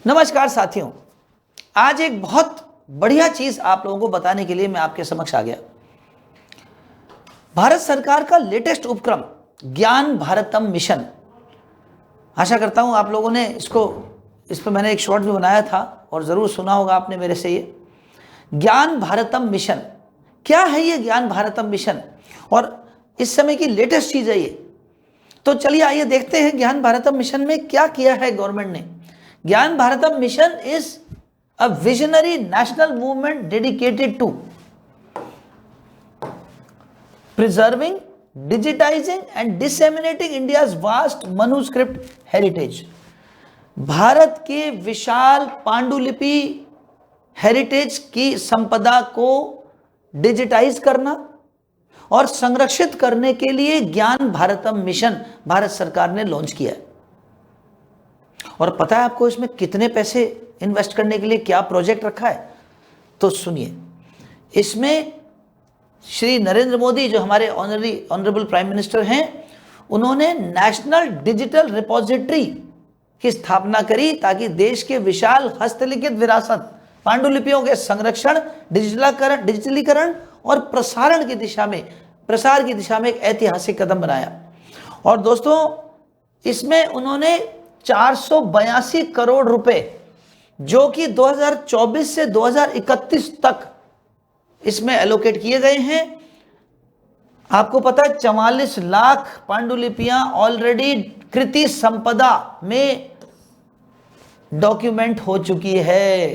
नमस्कार साथियों, आज एक बहुत बढ़िया चीज आप लोगों को बताने के लिए मैं आपके समक्ष आ गया। भारत सरकार का लेटेस्ट उपक्रम ज्ञान भारतम मिशन, आशा करता हूं आप लोगों ने इस पर मैंने एक शॉर्ट भी बनाया था और जरूर सुना होगा आपने मेरे से। ये ज्ञान भारतम मिशन क्या है? ये ज्ञान भारतम मिशन और इस समय की लेटेस्ट चीज है ये। तो चलिए आइए देखते हैं ज्ञान भारतम मिशन में क्या किया है गवर्नमेंट ने। ज्ञान Bharatam mission is a visionary national movement dedicated to preserving, digitizing and disseminating India's vast manuscript heritage। Bharat के विशाल पांडुलिपि हेरिटेज की संपदा को डिजिटाइज करना और संरक्षित करने के लिए ज्ञान भारतम मिशन भारत सरकार ने लॉन्च किया है। और पता है आपको इसमें कितने पैसे इन्वेस्ट करने के लिए क्या प्रोजेक्ट रखा है? तो सुनिए, इसमें श्री नरेंद्र मोदी जो हमारे ऑनरेबल प्राइम मिनिस्टर हैं, उन्होंने नेशनल डिजिटल रिपोजिटरी की स्थापना करी ताकि देश के विशाल हस्तलिखित विरासत पांडुलिपियों के संरक्षण, डिजिटलीकरण और प्रसार की दिशा में एक ऐतिहासिक कदम बनाया। और दोस्तों, इसमें उन्होंने 482 करोड़ रुपए जो कि 2024 से 2031 तक इसमें एलोकेट किए गए हैं। आपको पता है 44 लाख पांडुलिपियां ऑलरेडी कृति संपदा में डॉक्यूमेंट हो चुकी है।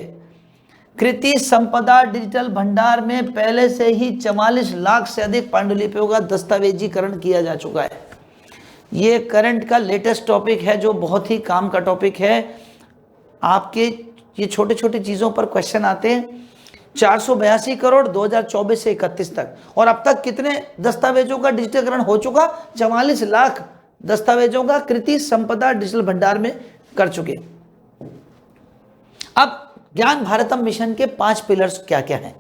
कृति संपदा डिजिटल भंडार में पहले से ही 44 लाख से अधिक पांडुलिपियों का दस्तावेजीकरण किया जा चुका है। ये करंट का लेटेस्ट टॉपिक है जो बहुत ही काम का टॉपिक है। आपके ये छोटे छोटे चीज़ों पर क्वेश्चन आते हैं। 482 करोड़ 2024 से 31 तक, और अब तक कितने दस्तावेजों का डिजिटलीकरण हो चुका? 44 लाख दस्तावेजों का कृति संपदा डिजिटल भंडार में कर चुके। अब ज्ञान भारतम मिशन के 5 पिलर्स क्या क्या हैं,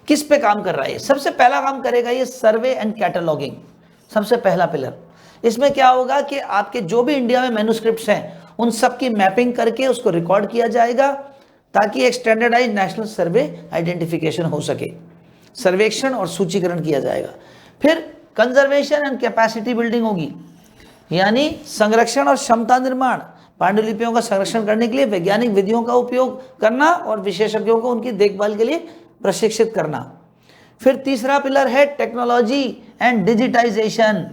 किस पे काम कर रहा है? सबसे पहला काम करेगा ये सर्वे एंड कैटलॉगिंग। सबसे पहला पिलर इसमें क्या होगा कि आपके जो भी इंडिया में मैन्युस्क्रिप्ट्स हैं उन सब की मैपिंग करके उसको रिकॉर्ड किया जाएगा ताकि एक स्टैंडर्डाइज नेशनल सर्वे आइडेंटिफिकेशन हो सके। सर्वेक्षण और सूचीकरण किया जाएगा। फिर कंजर्वेशन एंड कैपेसिटी बिल्डिंग होगी, यानी संरक्षण और क्षमता निर्माण। पांडुलिपियों का संरक्षण करने के लिए वैज्ञानिक विधियों का उपयोग करना और विशेषज्ञों को उनकी देखभाल के लिए प्रशिक्षित करना। फिर तीसरा पिलर है टेक्नोलॉजी एंड डिजिटाइजेशन,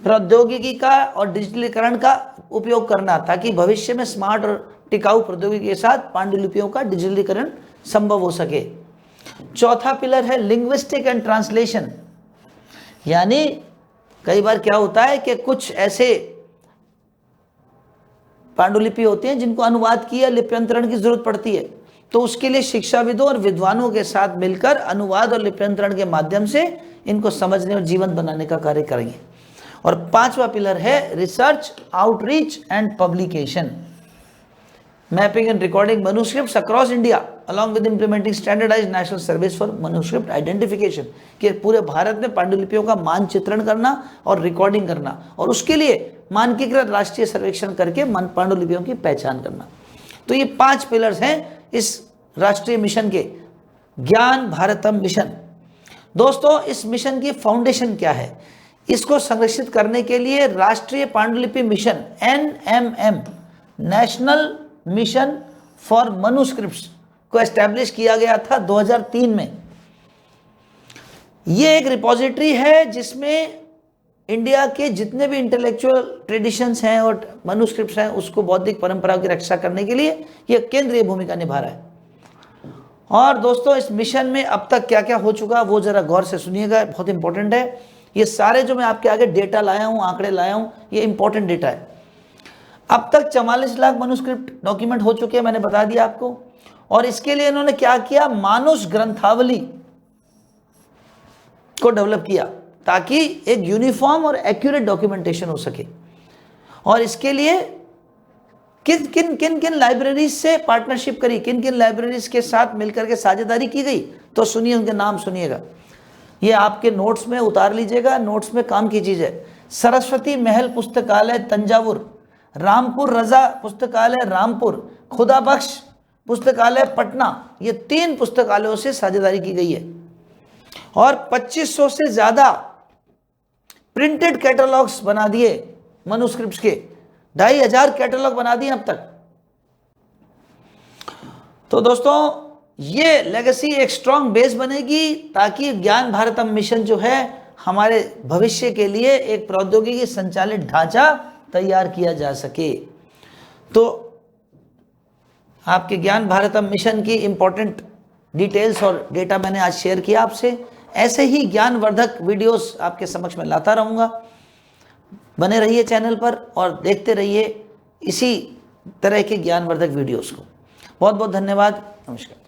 प्रौद्योगिकी का और डिजिटलीकरण का उपयोग करना ताकि भविष्य में स्मार्ट और टिकाऊ प्रौद्योगिकी के साथ पांडुलिपियों का डिजिटलीकरण संभव हो सके। चौथा पिलर है लिंग्विस्टिक एंड ट्रांसलेशन, यानी कई बार क्या होता है कि कुछ ऐसे पांडुलिपि होते हैं जिनको अनुवाद की या लिप्यंतरण की जरूरत पड़ती है, तो उसके लिए शिक्षाविदों और विद्वानों के साथ मिलकर अनुवाद और लिप्यंतरण के माध्यम से इनको समझने और जीवंत बनाने का कार्य करेंगे। और पांचवा पिलर है research, outreach and publication, mapping and recording manuscripts across India along with implementing standardised national service for manuscript identification, कि पूरे भारत में पांडुलिपियों का मानचित्रण करना और रिकॉर्डिंग करना और उसके लिए मानकीकृत राष्ट्रीय सर्वेक्षण करके पांडुलिपियों की पहचान करना। तो ये 5 पिलर्स हैं इस राष्ट्रीय मिशन के, ज्ञान भारतम मिशन। दोस्तों, इस मिशन की फाउंडेशन क्या है? इसको संरक्षित करने के लिए राष्ट्रीय पांडुलिपि mission NMM, national mission for manuscripts, को एस्टैब्लिश किया गया था 2003 में। यह एक रिपोजिटरी है जिसमें इंडिया के जितने भी इंटेलेक्चुअल ट्रेडिशंस हैं और मैन्युस्क्रिप्ट्स हैं उसको बौद्धिक परंपरा की रक्षा करने के लिए यह केंद्रीय भूमिका निभा रहा है। और दोस्तों, इस मिशन में अब तक क्या क्या हो चुका वो जरा गौर से सुनिएगा, बहुत इंपॉर्टेंट है। ये सारे जो मैं आपके आगे डेटा लाया हूं, आंकड़े लाया हूं, ये इंपॉर्टेंट डेटा है। अब तक 44 लाख मैन्युस्क्रिप्ट डॉक्यूमेंट हो चुके हैं, मैंने बता दिया आपको। और इसके लिए इन्होंने क्या किया? मानुष ग्रंथावली को डेवलप किया ताकि एक यूनिफॉर्म और एक्यूरेट डॉक्यूमेंटेशन हो सके। और इसके लिए किन किन किन किन लाइब्रेरीज से पार्टनरशिप करी, किन किन लाइब्रेरीज के साथ मिलकर के साझेदारी की गई, तो सुनिए, उनके नाम सुनिएगा। ये आपके नोट्स में उतार लीजिएगा, नोट्स में काम की चीज है। सरस्वती महल पुस्तकालय तंजावुर, रामपुर रजा पुस्तकालय रामपुर, खुदा बख्श पुस्तकालय पटना, ये 3 पुस्तकालयों से साझेदारी की गई है और 2500 से ज़्यादा प्रिंटेड कैटलॉग्स बना दिए मनुस्क्रिप्ट्स के, 2500 कैटलॉग बना दिए अब तक। तो दोस्तों ये लेगेसी एक स्ट्रॉन्ग बेस बनेगी ताकि ज्ञान भारतम मिशन जो है हमारे भविष्य के लिए एक प्रौद्योगिकी संचालित ढांचा तैयार किया जा सके। तो आपके ज्ञान भारतम मिशन की इंपॉर्टेंट डिटेल्स और डेटा मैंने आज शेयर किया आपसे। ऐसे ही ज्ञानवर्धक वीडियोस आपके समक्ष में लाता रहूँगा। बने रहिए चैनल पर और देखते रहिए इसी तरह के ज्ञानवर्धक वीडियोस को। बहुत बहुत धन्यवाद। नमस्कार।